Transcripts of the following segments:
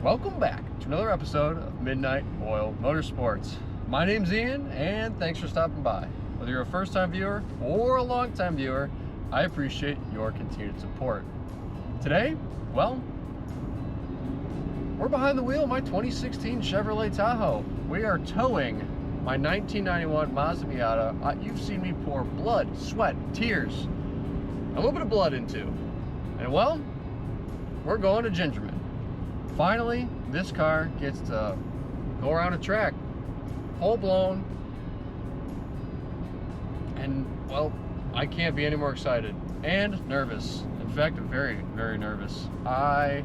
Welcome back to another episode of Midnight Oil Motorsports. My name's Ian, and thanks for stopping by. Whether you're a first-time viewer or a long-time viewer, I appreciate your continued support. Today, well, we're behind the wheel of my 2016 Chevrolet Tahoe. We are towing my 1991 Mazda Miata. You've seen me pour blood, sweat, tears, a little bit of blood into. And well, we're going to Gingerman. Finally, this car gets to go around a track, full blown, and well, I can't be any more excited and nervous. In fact, I'm very, very nervous. I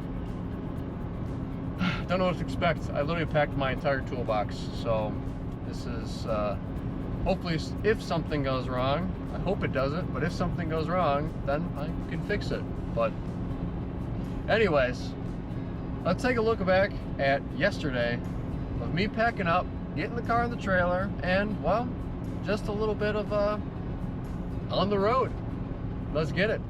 don't know what to expect. I literally packed my entire toolbox, so this is hopefully, if something goes wrong, I hope it doesn't, but if something goes wrong, then I can fix it. But anyways, let's take a look back at yesterday of me packing up, getting the car in the trailer, and well, just a little bit of on the road. Let's get it.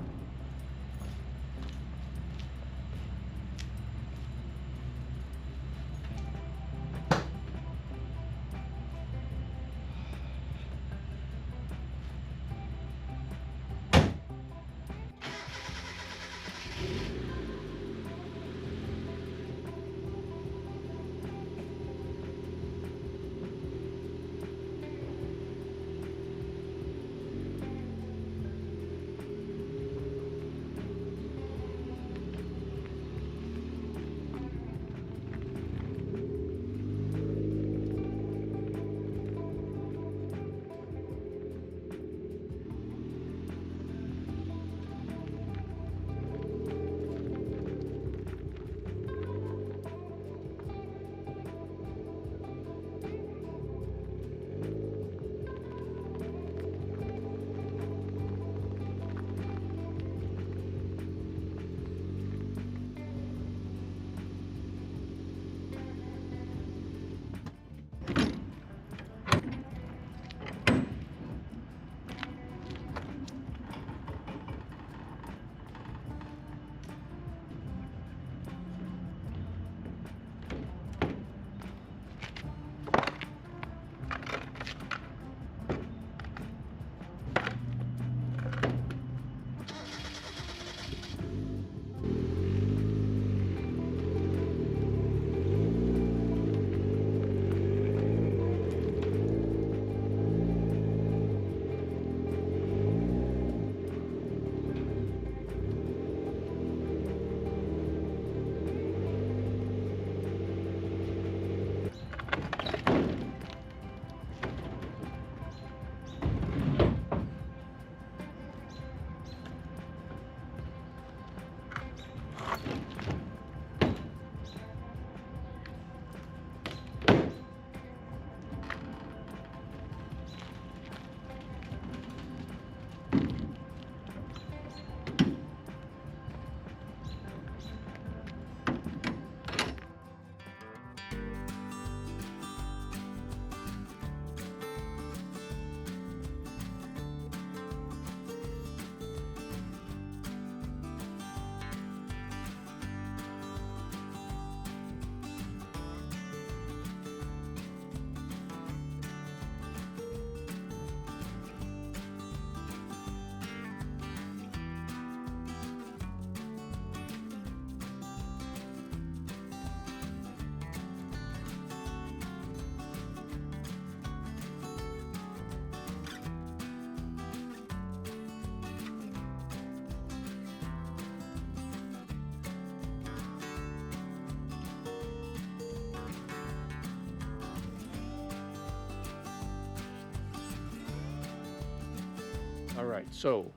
All right, so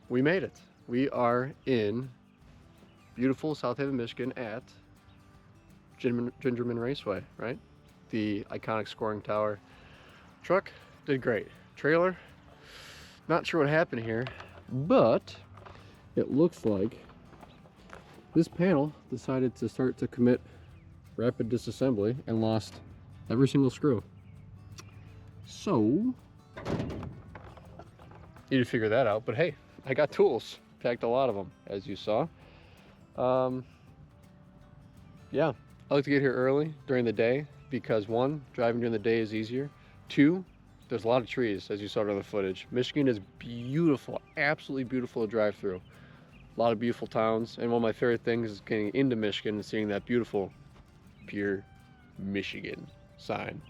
we made it. We are in beautiful South Haven, Michigan at Gingerman Raceway, right? The iconic scoring tower. Truck did great. Trailer, not sure what happened here, but it looks like this panel decided to start to commit rapid disassembly and lost every single screw. So need to figure that out, but hey, I got tools. Packed a lot of them, as you saw. yeah, I like to get here early during the day because one, driving during the day is easier. Two, there's a lot of trees, as you saw in the footage. Michigan is beautiful, absolutely beautiful to drive through. A lot of beautiful towns, and one of my favorite things is getting into Michigan and seeing that beautiful, pure Michigan sign.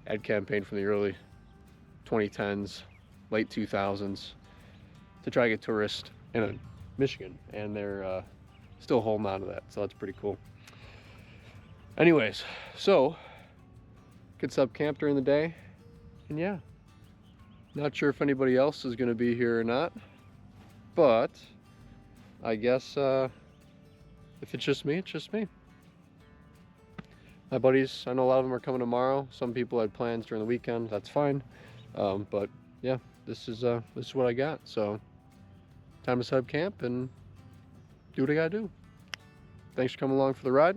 Ad campaign from the early 2010s, late 2000s to try to get tourists in Michigan, and they're still holding on to that, so that's pretty cool. Anyways, so get sub camp during the day, and yeah, not sure if anybody else is going to be here or not, but I guess if it's just me, it's just me. My buddies, I know a lot of them are coming tomorrow. Some people had plans during the weekend. That's fine, but yeah, this is what I got. So time to sub camp and do what I gotta do. Thanks for coming along for the ride.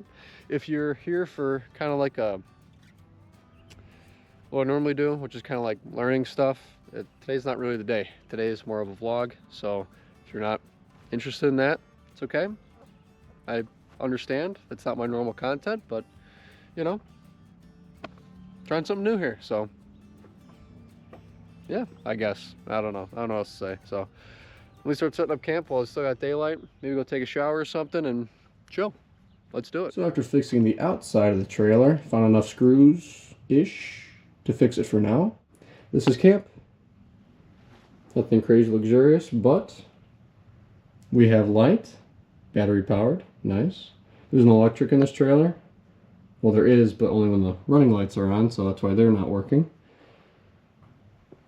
If you're here for kind of like what I normally do, which is kind of like learning stuff, today's not really the day. Today is more of a vlog, so if you're not interested in that, it's okay. I understand. It's not my normal content, but you know, trying something new here, so yeah, I guess. I don't know what else to say. So let me start setting up camp while it's still got daylight. Maybe go take a shower or something and chill. Let's do it. So after fixing the outside of the trailer, found enough screws-ish to fix it for now. This is camp. Nothing crazy luxurious, but we have light, battery powered, nice. There's an electric in this trailer. Well, there is, but only when the running lights are on, so that's why they're not working.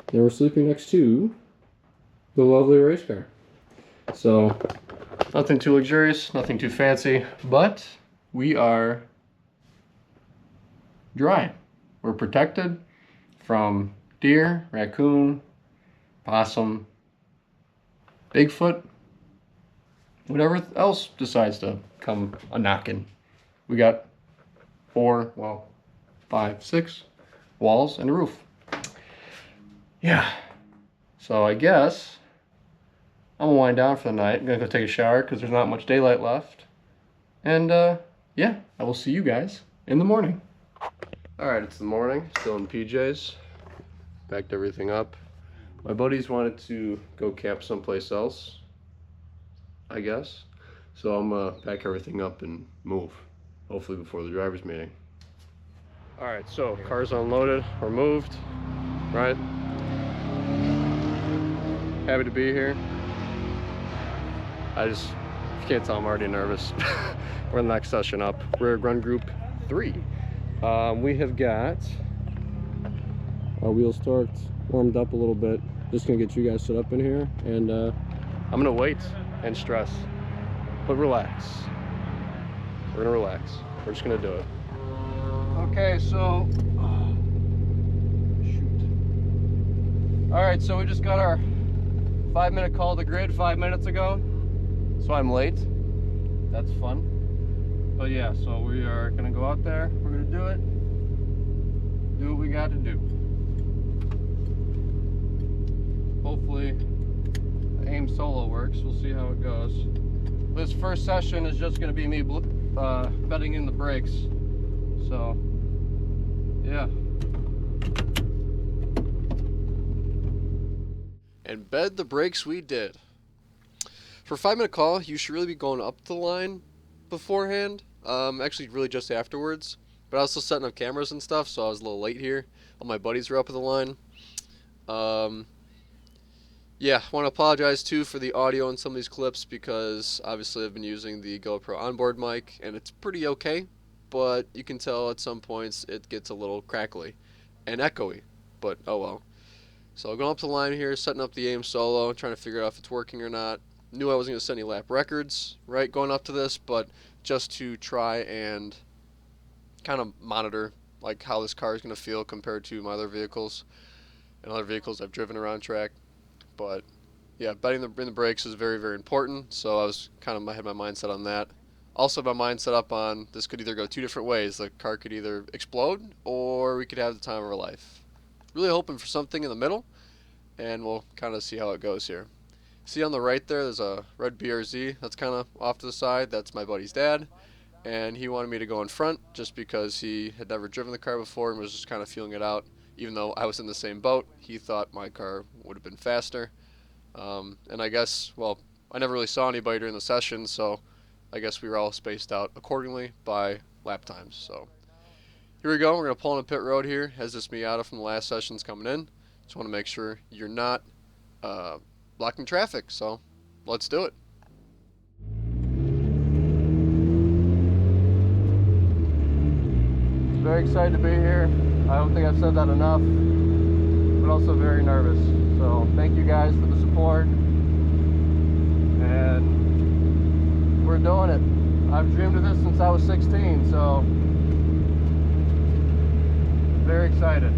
Then we're sleeping next to the lovely race car. So, nothing too luxurious, nothing too fancy, but we are dry. We're protected from deer, raccoon, possum, Bigfoot, whatever else decides to come a-knocking. We got 6 walls and a roof. Yeah, so I guess I'm gonna wind down for the night. I'm gonna go take a shower because there's not much daylight left. And yeah, I will see you guys in the morning. All right, it's the morning, still in PJs. Backed everything up. My buddies wanted to go camp someplace else, I guess. So I'm gonna pack everything up and move, hopefully before the driver's meeting. All right, so car's unloaded or moved, right? Happy to be here. If you can't tell, I'm already nervous. We're in the next session up. We're run group 3. We have got our wheels torqued, warmed up a little bit. Just gonna get you guys set up in here, and I'm gonna wait and stress, but relax. We're gonna relax. We're just gonna do it. Okay, so shoot. All right, so we just got our 5-minute call to grid 5 minutes ago, so I'm late. That's fun. But yeah, so we are gonna go out there. We're gonna do it. Do what we got to do. Hopefully, the aim solo works. We'll see how it goes. This first session is just gonna be me bedding in the brakes. So, yeah. And bed the brakes we did. For a 5-minute call, you should really be going up the line beforehand. Actually, really just afterwards. But I was still setting up cameras and stuff, so I was a little late here. All my buddies were up at the line. Yeah, I want to apologize too for the audio in some of these clips because obviously I've been using the GoPro onboard mic and it's pretty okay, but you can tell at some points it gets a little crackly and echoey, but oh well. So going up the line here, setting up the aim solo, trying to figure out if it's working or not. Knew I wasn't going to set any lap records, right, going up to this, but just to try and kind of monitor like how this car is going to feel compared to my other vehicles and other vehicles I've driven around track. But yeah, bedding in the brakes is very, very important. So I was I had my mindset on that. Also, my mind set up on this could either go 2 different ways. The car could either explode or we could have the time of our life. Really hoping for something in the middle, and we'll kind of see how it goes here. See on the right there's a red BRZ that's kind of off to the side. That's my buddy's dad. and he wanted me to go in front just because he had never driven the car before and was just kind of feeling it out. Even though I was in the same boat, he thought my car would have been faster. And I guess, well, I never really saw anybody during the session, so I guess we were all spaced out accordingly by lap times. So here we go. We're going to pull on a pit road here as this Miata from the last session's coming in. Just want to make sure you're not blocking traffic, so let's do it. Very excited to be here. I don't think I've said that enough, but also very nervous. So thank you guys for the support, and we're doing it. I've dreamed of this since I was 16, so very excited.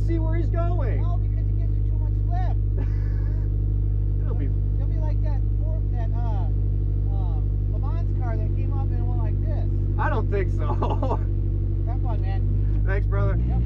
See where he's going. No, because he gives you too much lift. He'll be like that Le Mans car that came up and went like this. I don't think so. Have fun, man. Thanks, brother. Yep.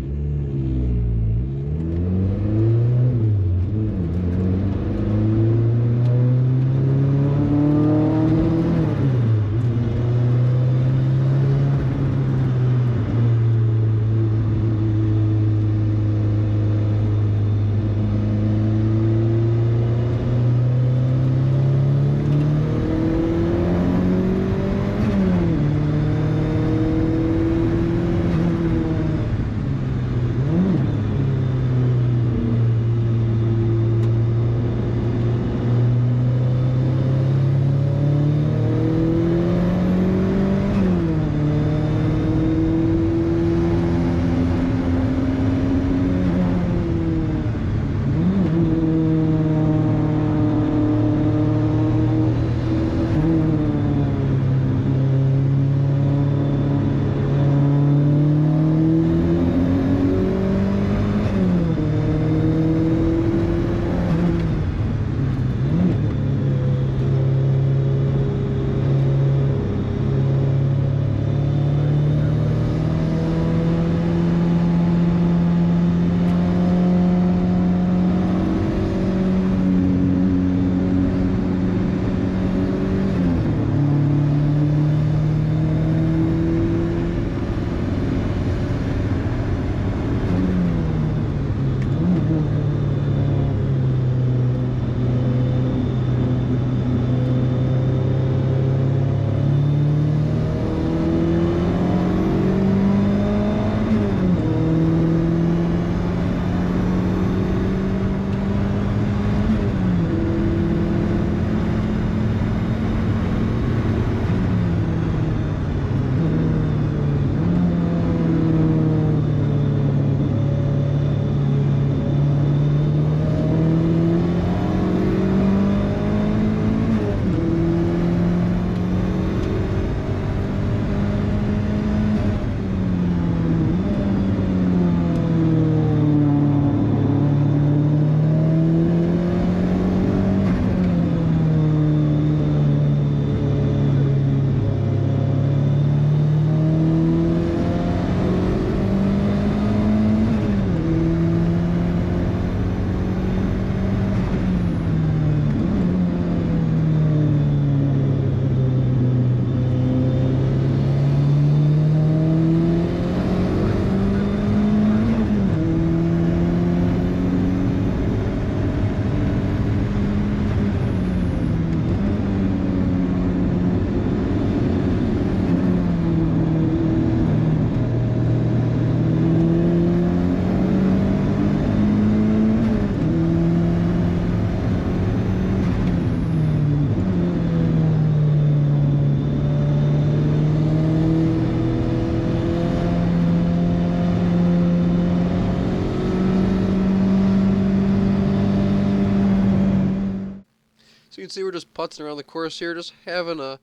So you can see we're just putzing around the course here, just having a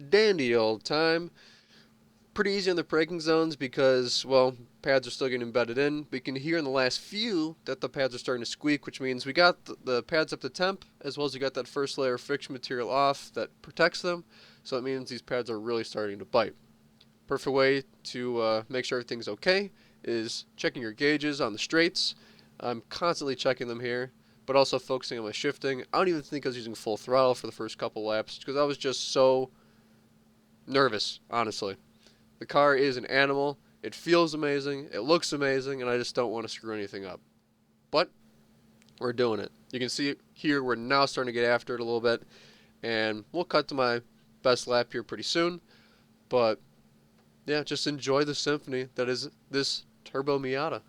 dandy old time. Pretty easy on the braking zones because, well, pads are still getting embedded in. We can hear in the last few that the pads are starting to squeak, which means we got the pads up to temp, as well as we got that first layer of friction material off that protects them. So it means these pads are really starting to bite. Perfect way to make sure everything's okay is checking your gauges on the straights. I'm constantly checking them here, but also focusing on my shifting. I don't even think I was using full throttle for the first couple laps because I was just so nervous, honestly. The car is an animal. It feels amazing. It looks amazing, and I just don't want to screw anything up. But we're doing it. You can see here we're now starting to get after it a little bit, and we'll cut to my best lap here pretty soon. But yeah, just enjoy the symphony that is this turbo Miata.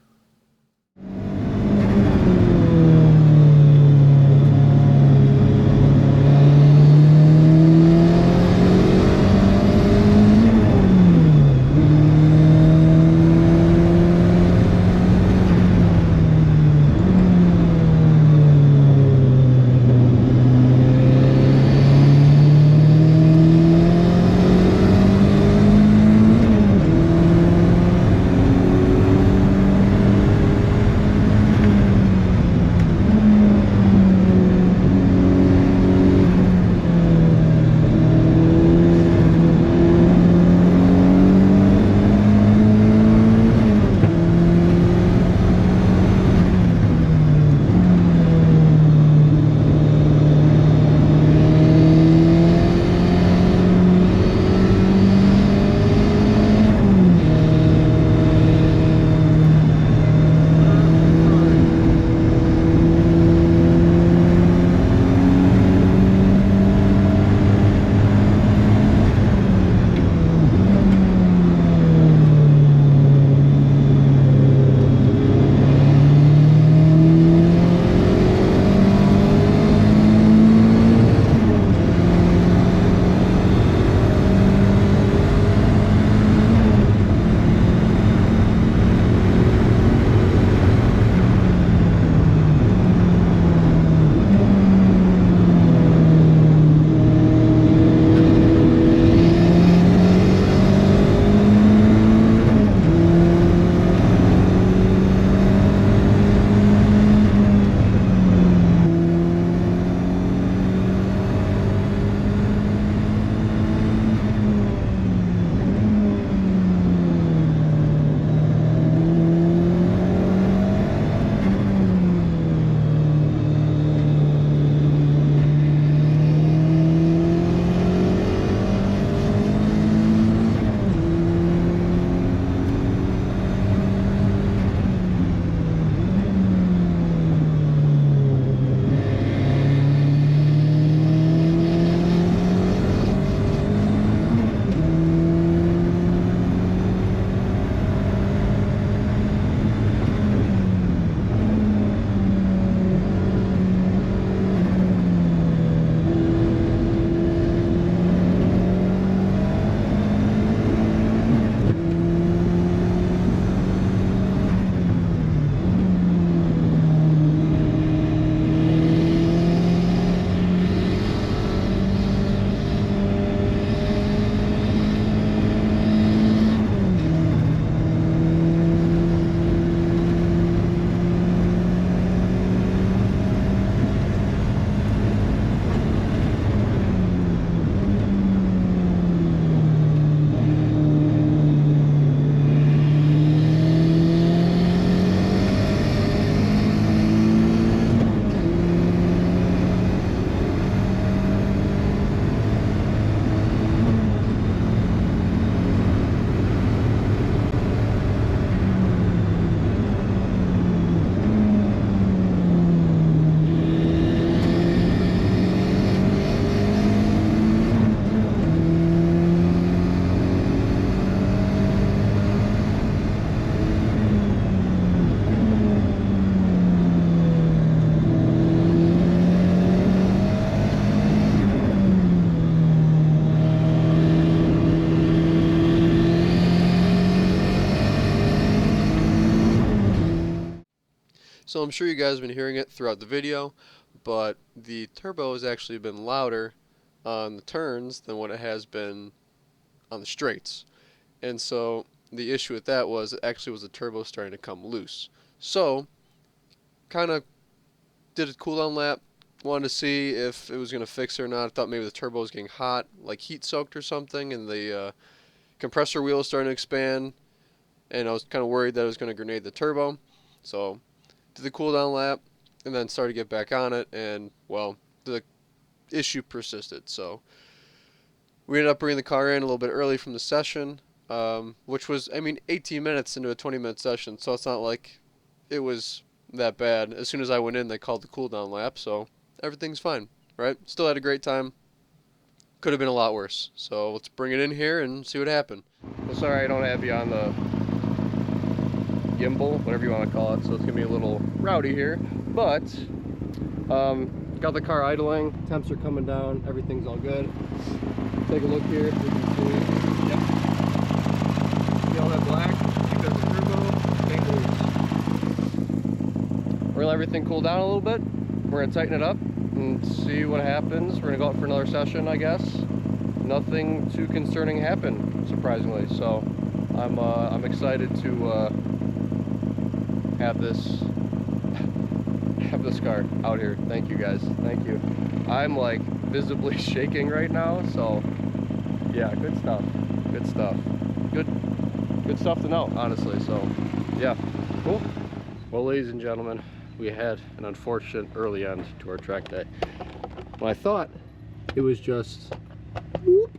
So I'm sure you guys have been hearing it throughout the video, but the turbo has actually been louder on the turns than what it has been on the straights. And so the issue with that was it actually was the turbo starting to come loose. So, kind of did a cool down lap, wanted to see if it was going to fix it or not. I thought maybe the turbo was getting hot, like heat soaked or something, and the compressor wheel was starting to expand, and I was kind of worried that it was going to grenade the turbo. So, did the cool down lap, and then started to get back on it, and, well, the issue persisted. So, we ended up bringing the car in a little bit early from the session, which was, 18 minutes into a 20-minute session, so it's not like it was that bad. As soon as I went in, they called the cool down lap, so everything's fine, right? Still had a great time. Could have been a lot worse. So let's bring it in here and see what happened. Well, sorry I don't have you on the gimbal, whatever you want to call it, so it's gonna be a little rowdy here, but got the car idling, temps are coming down, everything's all good. Take a look here, you can see, yep. See all that black? Because the turbo came loose. We'll let everything cool down a little bit. We're gonna tighten it up and see what happens. We're gonna go out for another session, I guess. Nothing too concerning happened, surprisingly. So I'm excited to have this car out here. Thank you guys. Thank you. I'm like visibly shaking right now. So yeah, good stuff. Good stuff. Good stuff to know, honestly. So yeah, cool. Well, ladies and gentlemen, we had an unfortunate early end to our track day. When I thought it was just whoop,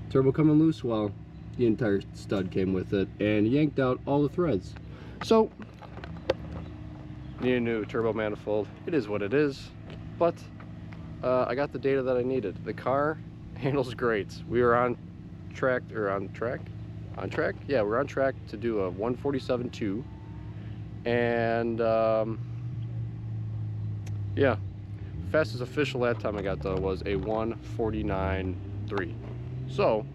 turbo coming loose, well, the entire stud came with it and yanked out all the threads. So, need a new turbo manifold. It is what it is, but I got the data that I needed. The car handles great. We were on track? Yeah, we're on track to do a 147.2. And yeah, fastest official lap time I got though was a 149.3. So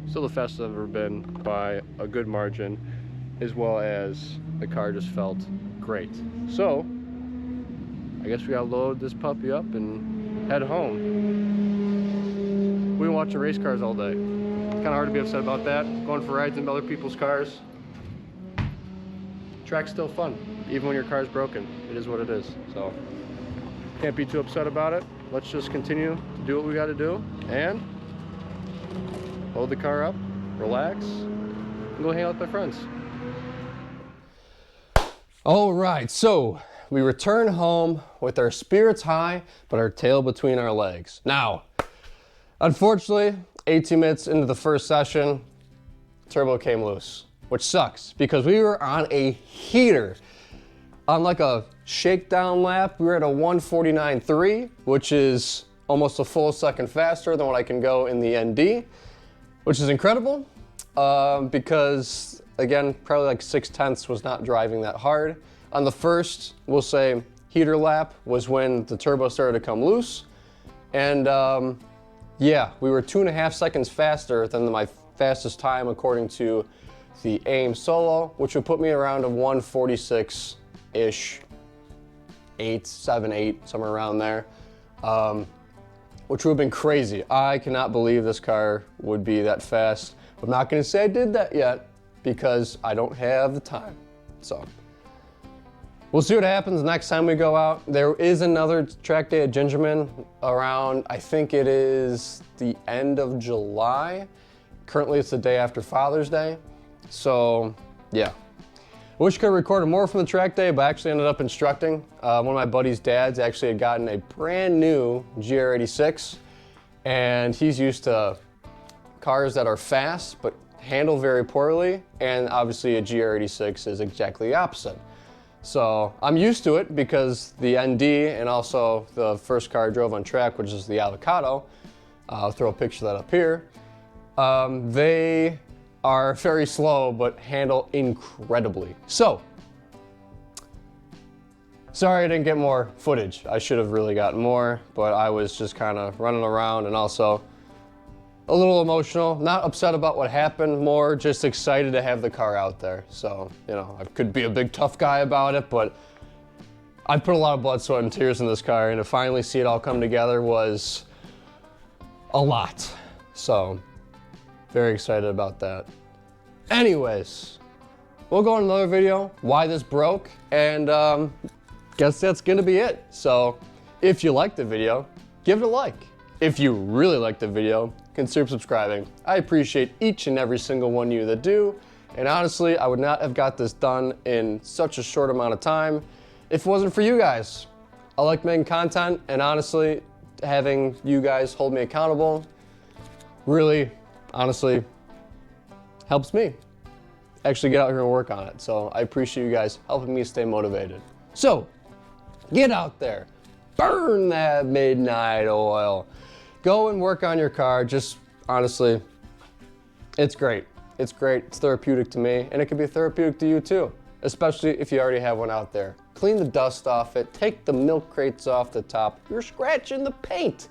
still the fastest I've ever been by a good margin, as well as the car just felt great. So I guess we gotta load this puppy up and head home. We've been watching race cars all day. It's kind of hard to be upset about that, going for rides in other people's cars. Track's still fun, even when your car's broken. It is what it is, so can't be too upset about it. Let's just continue to do what we got to do and load the car up, relax, and go hang out with my friends. All right, so we return home with our spirits high, but our tail between our legs. Now, unfortunately, 18 minutes into the first session, turbo came loose, which sucks because we were on a heater. On like a shakedown lap, we were at a 149.3, which is almost a full second faster than what I can go in the ND, which is incredible because, again, probably like 6/10 was not driving that hard. On the first, we'll say, heater lap was when the turbo started to come loose. And yeah, we were 2.5 seconds faster than my fastest time according to the AIM Solo, which would put me around a 146-ish, 7, 8, somewhere around there, which would have been crazy. I cannot believe this car would be that fast. I'm not gonna say I did that yet because I don't have the time. So we'll see what happens next time we go out. There is another track day at Gingerman around, I think it is the end of July. Currently it's the day after Father's Day. So yeah, I wish I could have recorded more from the track day, but I actually ended up instructing. One of my buddy's dads actually had gotten a brand new GR86, and he's used to cars that are fast but handle very poorly, and obviously a GR86 is exactly the opposite. So I'm used to it because the ND and also the first car I drove on track, which is the Avocado, I'll throw a picture of that up here, they are very slow but handle incredibly. So, sorry I didn't get more footage. I should have really gotten more, but I was just kind of running around and also a little emotional. Not upset about what happened, more just excited to have the car out there. So, you know, I could be a big tough guy about it, but I put a lot of blood, sweat, and tears in this car, and to finally see it all come together was a lot. So, Very excited about that. Anyways, we'll go on another video, why this broke, and guess that's gonna be it. So if you liked the video, give it a like. If you really liked the video, consider subscribing. I appreciate each and every single one of you that do. And honestly, I would not have got this done in such a short amount of time if it wasn't for you guys. I like making content, and honestly, having you guys hold me accountable really, honestly, helps me actually get out here and work on it. So I appreciate you guys helping me stay motivated. So get out there, burn that midnight oil, go and work on your car. Just honestly, it's great. It's great, it's therapeutic to me, and it can be therapeutic to you too, especially if you already have one out there. Clean the dust off it, take the milk crates off the top. You're scratching the paint.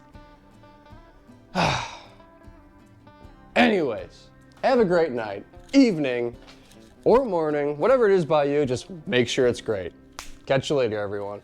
Anyways, have a great night, evening, or morning, whatever it is by you, just make sure it's great. Catch you later, everyone.